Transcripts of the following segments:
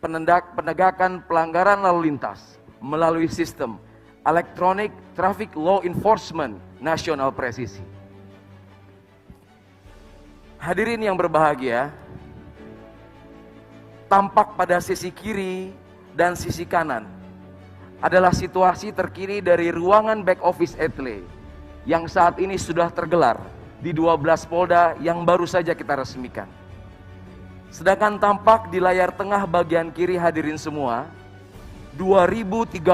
penegakan pelanggaran lalu lintas melalui sistem Electronic Traffic Law Enforcement Nasional Presisi. Hadirin yang berbahagia, tampak pada sisi kiri dan sisi kanan adalah situasi terkini dari ruangan back office Etle yang saat ini sudah tergelar di 12 Polda yang baru saja kita resmikan. Sedangkan tampak di layar tengah bagian kiri hadirin semua, 2030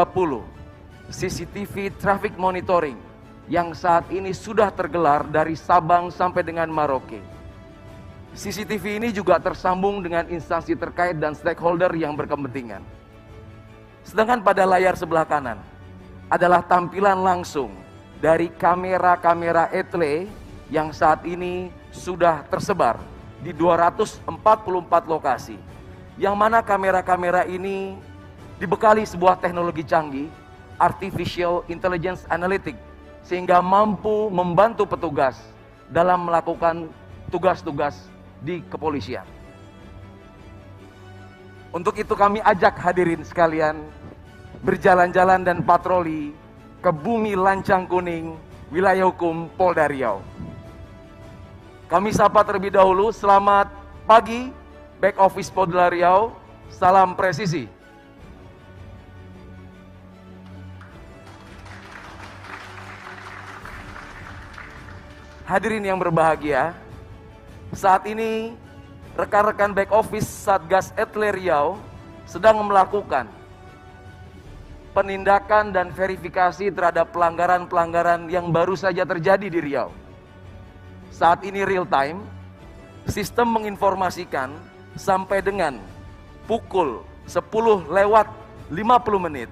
CCTV traffic monitoring yang saat ini sudah tergelar dari Sabang sampai dengan Merauke. CCTV ini juga tersambung dengan instansi terkait dan stakeholder yang berkepentingan. Sedangkan pada layar sebelah kanan adalah tampilan langsung dari kamera-kamera Etle yang saat ini sudah tersebar di 244 lokasi, yang mana kamera-kamera ini dibekali sebuah teknologi canggih, Artificial Intelligence Analytics, sehingga mampu membantu petugas dalam melakukan tugas-tugas di kepolisian. Untuk itu kami ajak hadirin sekalian berjalan-jalan dan patroli ke Bumi Lancang Kuning, wilayah hukum Polda Riau. Kami sapa terlebih dahulu, selamat pagi back office Polda Riau, salam presisi. Hadirin yang berbahagia, saat ini rekan-rekan back office Satgas Etle Riau sedang melakukan penindakan dan verifikasi terhadap pelanggaran-pelanggaran yang baru saja terjadi di Riau. Saat ini real time, sistem menginformasikan sampai dengan pukul 10:50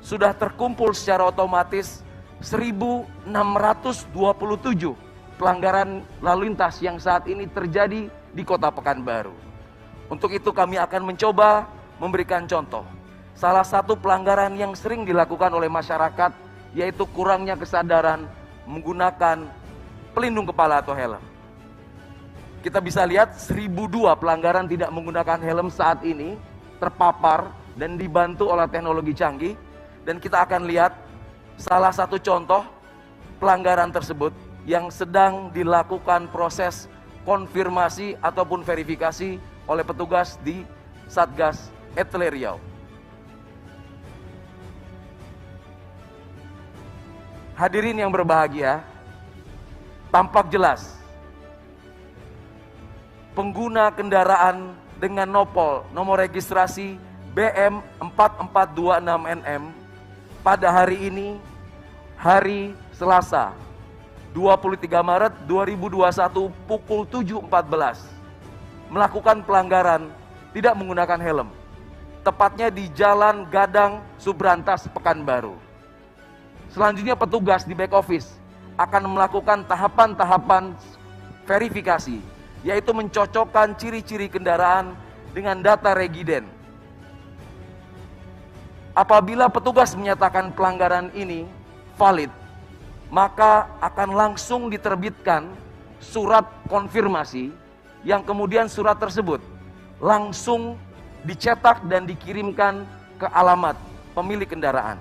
sudah terkumpul secara otomatis 1.627 pelanggaran lalu lintas yang saat ini terjadi di Kota Pekanbaru. Untuk itu kami akan mencoba memberikan contoh. Salah satu pelanggaran yang sering dilakukan oleh masyarakat yaitu kurangnya kesadaran menggunakan pelindung kepala atau helm. Kita bisa lihat 1.002 pelanggaran tidak menggunakan helm saat ini terpapar dan dibantu oleh teknologi canggih. Dan kita akan lihat salah satu contoh pelanggaran tersebut yang sedang dilakukan proses konfirmasi ataupun verifikasi oleh petugas di Satgas Etle Riau. Hadirin yang berbahagia, tampak jelas pengguna kendaraan dengan nomor registrasi BM 4426NM pada hari ini, hari Selasa 23 Maret 2021 pukul 7.14 melakukan pelanggaran tidak menggunakan helm, tepatnya di Jalan Gadang Subrantas Pekanbaru. Selanjutnya petugas di back office akan melakukan tahapan-tahapan verifikasi, yaitu mencocokkan ciri-ciri kendaraan dengan data regiden. Apabila petugas menyatakan pelanggaran ini valid, maka akan langsung diterbitkan surat konfirmasi yang kemudian surat tersebut langsung dicetak dan dikirimkan ke alamat pemilik kendaraan.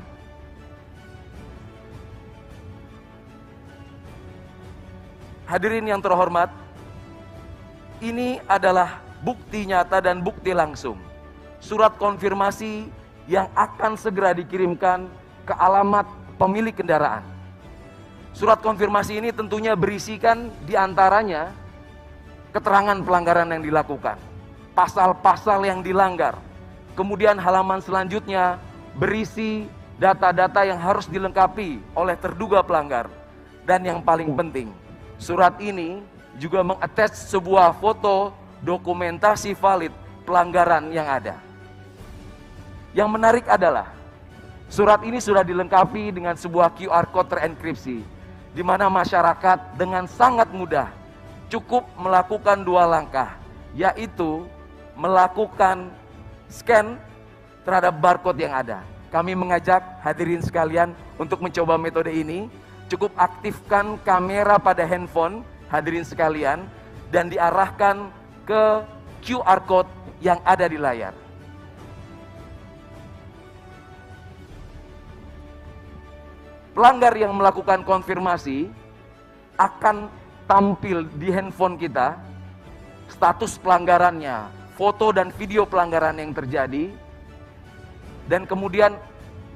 Hadirin yang terhormat, ini adalah bukti nyata dan bukti langsung. Surat konfirmasi yang akan segera dikirimkan ke alamat pemilik kendaraan. Surat konfirmasi ini tentunya berisikan diantaranya keterangan pelanggaran yang dilakukan, pasal-pasal yang dilanggar. Kemudian halaman selanjutnya berisi data-data yang harus dilengkapi oleh terduga pelanggar. Dan yang paling penting, surat ini juga mengattach sebuah foto dokumentasi valid pelanggaran yang ada. Yang menarik adalah surat ini sudah dilengkapi dengan sebuah QR code terenkripsi, di mana masyarakat dengan sangat mudah cukup melakukan dua langkah, yaitu melakukan scan terhadap barcode yang ada. Kami mengajak hadirin sekalian untuk mencoba metode ini. Cukup aktifkan kamera pada handphone hadirin sekalian dan diarahkan ke QR code yang ada di layar. pelanggar yang melakukan konfirmasi akan tampil di handphone kita, status pelanggarannya, foto dan video pelanggaran yang terjadi, dan kemudian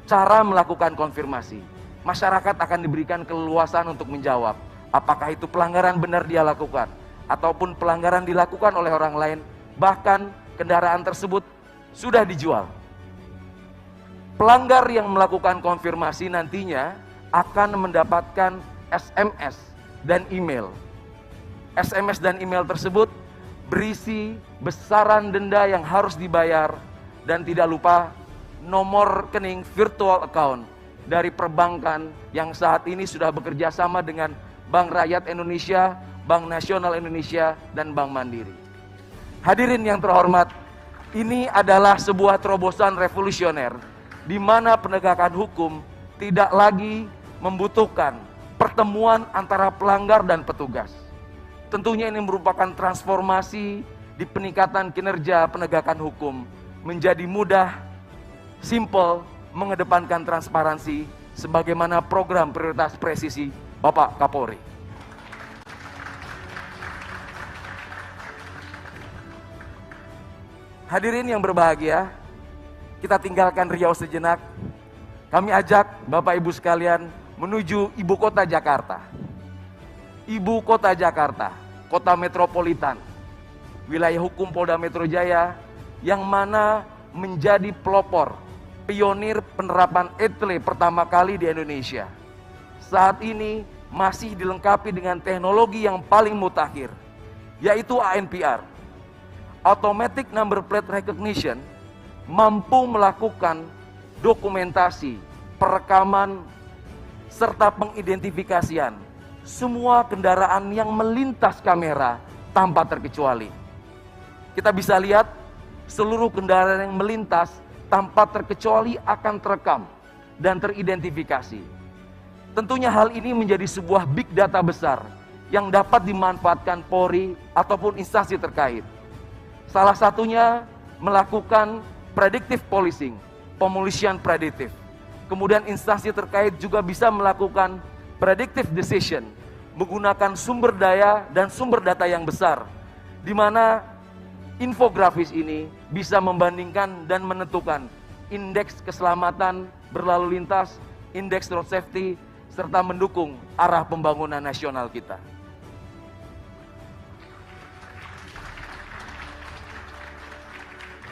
cara melakukan konfirmasi. Masyarakat akan diberikan keleluasan untuk menjawab, apakah itu pelanggaran benar dia lakukan, ataupun pelanggaran dilakukan oleh orang lain, bahkan kendaraan tersebut sudah dijual. Pelanggar yang melakukan konfirmasi nantinya akan mendapatkan SMS dan email. SMS dan email tersebut berisi besaran denda yang harus dibayar, dan tidak lupa nomor rekening virtual account dari perbankan yang saat ini sudah bekerja sama dengan Bank Rakyat Indonesia, Bank Nasional Indonesia, dan Bank Mandiri. Hadirin yang terhormat, ini adalah sebuah terobosan revolusioner di mana penegakan hukum tidak lagi membutuhkan pertemuan antara pelanggar dan petugas. Tentunya ini merupakan transformasi di peningkatan kinerja penegakan hukum menjadi mudah, simple, mengedepankan transparansi sebagaimana program prioritas presisi Bapak Kapolri. Hadirin yang berbahagia, kita tinggalkan Riau sejenak. Kami ajak Bapak Ibu sekalian menuju ibu kota Jakarta. Ibu kota Jakarta, kota metropolitan, wilayah hukum Polda Metro Jaya, yang mana menjadi pelopor, pionir penerapan ETLE pertama kali di Indonesia. Saat ini masih dilengkapi dengan teknologi yang paling mutakhir, yaitu ANPR, Automatic Number Plate Recognition, mampu melakukan dokumentasi, perekaman, serta pengidentifikasian semua kendaraan yang melintas kamera tanpa terkecuali. Kita bisa lihat seluruh kendaraan yang melintas tanpa terkecuali akan terekam dan teridentifikasi. Tentunya hal ini menjadi sebuah big data besar yang dapat dimanfaatkan Polri ataupun instansi terkait. Salah satunya melakukan predictive policing, pemolisian prediktif. Kemudian instansi terkait juga bisa melakukan predictive decision menggunakan sumber daya dan sumber data yang besar, di mana infografis ini bisa membandingkan dan menentukan indeks keselamatan berlalu lintas, indeks road safety, serta mendukung arah pembangunan nasional kita.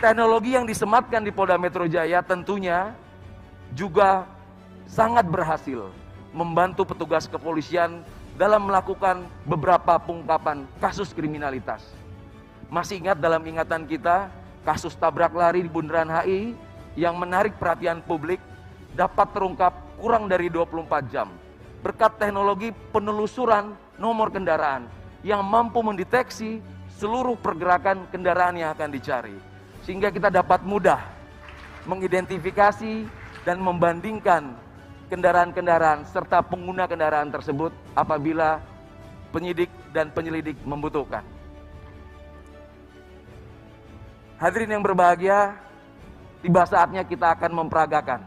Teknologi yang disematkan di Polda Metro Jaya tentunya juga sangat berhasil membantu petugas kepolisian dalam melakukan beberapa pengungkapan kasus kriminalitas. Masih ingat dalam ingatan kita kasus tabrak lari di Bundaran HI yang menarik perhatian publik dapat terungkap kurang dari 24 jam berkat teknologi penelusuran nomor kendaraan yang mampu mendeteksi seluruh pergerakan kendaraan yang akan dicari, sehingga kita dapat mudah mengidentifikasi dan membandingkan kendaraan-kendaraan serta pengguna kendaraan tersebut apabila penyidik dan penyelidik membutuhkan. Hadirin yang berbahagia, tiba saatnya kita akan memperagakan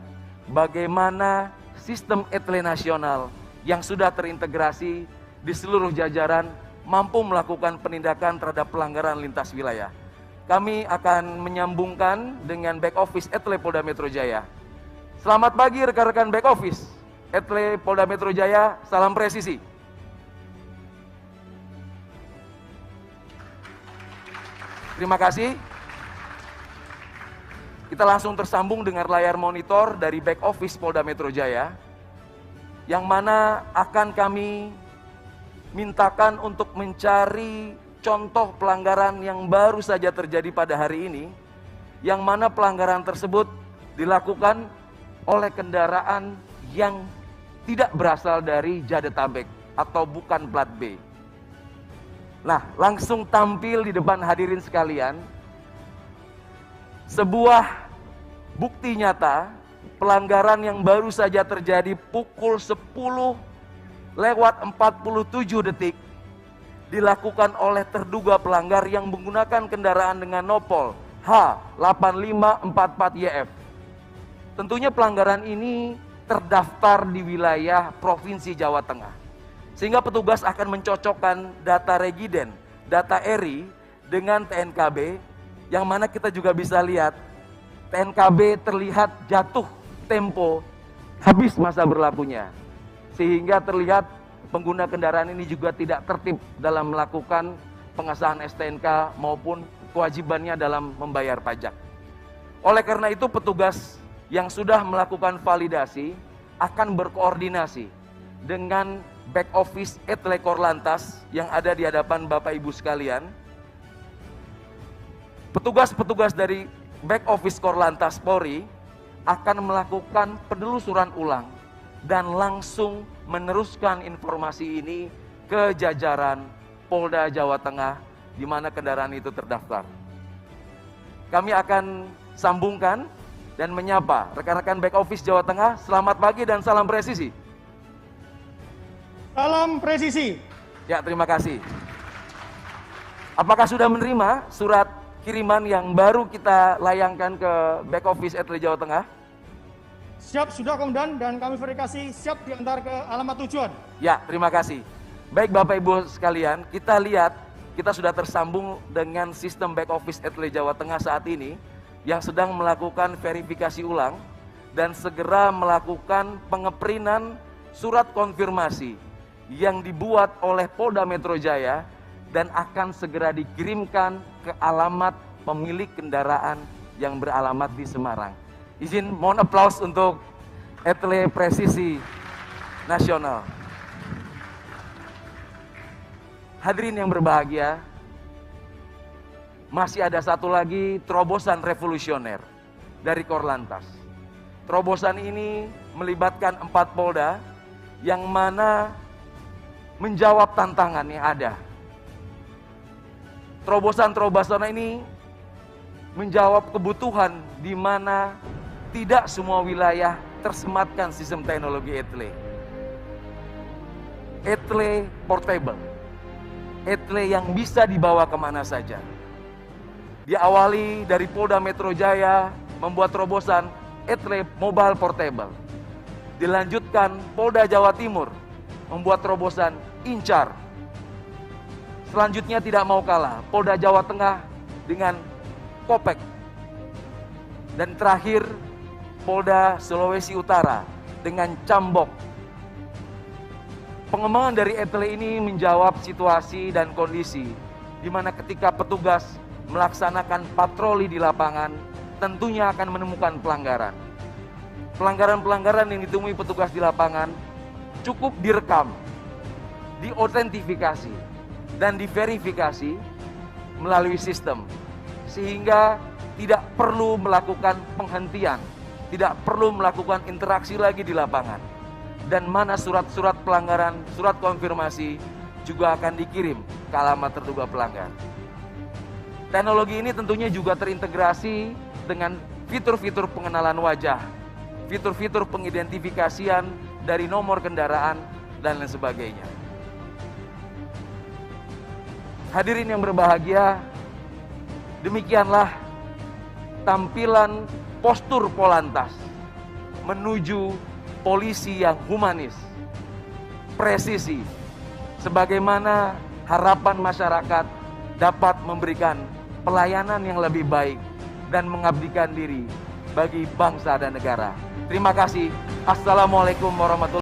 bagaimana sistem ETLE nasional yang sudah terintegrasi di seluruh jajaran mampu melakukan penindakan terhadap pelanggaran lintas wilayah. Kami akan menyambungkan dengan back office ETLE Polda Metro Jaya. Selamat pagi rekan-rekan back office ETLE Polda Metro Jaya, salam presisi. Terima kasih. Kita langsung tersambung dengan layar monitor dari back office Polda Metro Jaya, yang mana akan kami mintakan untuk mencari contoh pelanggaran yang baru saja terjadi pada hari ini, yang mana pelanggaran tersebut dilakukan oleh kendaraan yang tidak berasal dari Jadetabek atau bukan plat B. Nah, langsung tampil di depan hadirin sekalian sebuah bukti nyata pelanggaran yang baru saja terjadi pukul 10:47 detik dilakukan oleh terduga pelanggar yang menggunakan kendaraan dengan nopol H8544YF. Tentunya pelanggaran ini terdaftar di wilayah Provinsi Jawa Tengah. Sehingga petugas akan mencocokkan data regiden, data ERI dengan TNKB, yang mana kita juga bisa lihat TNKB terlihat jatuh tempo habis masa berlakunya. Sehingga terlihat pengguna kendaraan ini juga tidak tertib dalam melakukan pengesahan STNK maupun kewajibannya dalam membayar pajak. Oleh karena itu petugas yang sudah melakukan validasi akan berkoordinasi dengan back office Etle Korlantas yang ada di hadapan Bapak Ibu sekalian. Petugas-petugas dari back office Korlantas Polri akan melakukan penelusuran ulang dan langsung meneruskan informasi ini ke jajaran Polda Jawa Tengah di mana kendaraan itu terdaftar. Kami akan sambungkan dan menyapa rekan-rekan back office Jawa Tengah. Selamat pagi dan salam presisi. Salam presisi. Ya, terima kasih. Apakah sudah menerima surat kiriman yang baru kita layangkan ke back office Etle Jawa Tengah? Siap, sudah Komandan, dan kami verifikasi siap diantar ke alamat tujuan. Ya, terima kasih. Baik Bapak Ibu sekalian, kita lihat kita sudah tersambung dengan sistem back office Etle Jawa Tengah saat ini yang sedang melakukan verifikasi ulang dan segera melakukan pengeprinan surat konfirmasi yang dibuat oleh Polda Metro Jaya dan akan segera dikirimkan ke alamat pemilik kendaraan yang beralamat di Semarang. Izin mohon aplaus untuk Etle Presisi Nasional. Hadirin yang berbahagia, masih ada satu lagi terobosan revolusioner dari Korlantas. Terobosan ini melibatkan 4 Polda yang mana menjawab tantangan yang ada. Terobosan-terobosan ini menjawab kebutuhan di mana tidak semua wilayah tersematkan sistem teknologi Etle. Etle portable. Etle yang bisa dibawa kemana saja. Diawali dari Polda Metro Jaya membuat terobosan Etle Mobile Portable. Dilanjutkan Polda Jawa Timur membuat terobosan Incar. Selanjutnya tidak mau kalah, Polda Jawa Tengah dengan Kopek. Dan terakhir Polda Sulawesi Utara dengan Cambok. Pengembangan dari Etle ini menjawab situasi dan kondisi di mana ketika petugas melaksanakan patroli di lapangan, tentunya akan menemukan pelanggaran. Pelanggaran-pelanggaran yang ditemui petugas di lapangan cukup direkam, diautentifikasi, dan diverifikasi melalui sistem. Sehingga tidak perlu melakukan penghentian, tidak perlu melakukan interaksi lagi di lapangan. Dan mana surat-surat pelanggaran, surat konfirmasi juga akan dikirim ke alamat terduga pelanggar. Teknologi ini tentunya juga terintegrasi dengan fitur-fitur pengenalan wajah, fitur-fitur pengidentifikasian dari nomor kendaraan, dan lain sebagainya. Hadirin yang berbahagia, demikianlah tampilan postur Polantas menuju polisi yang humanis, presisi, sebagaimana harapan masyarakat dapat memberikan pelayanan yang lebih baik dan mengabdikan diri bagi bangsa dan negara. Terima kasih. Assalamualaikum warahmatullahi wabarakatuh.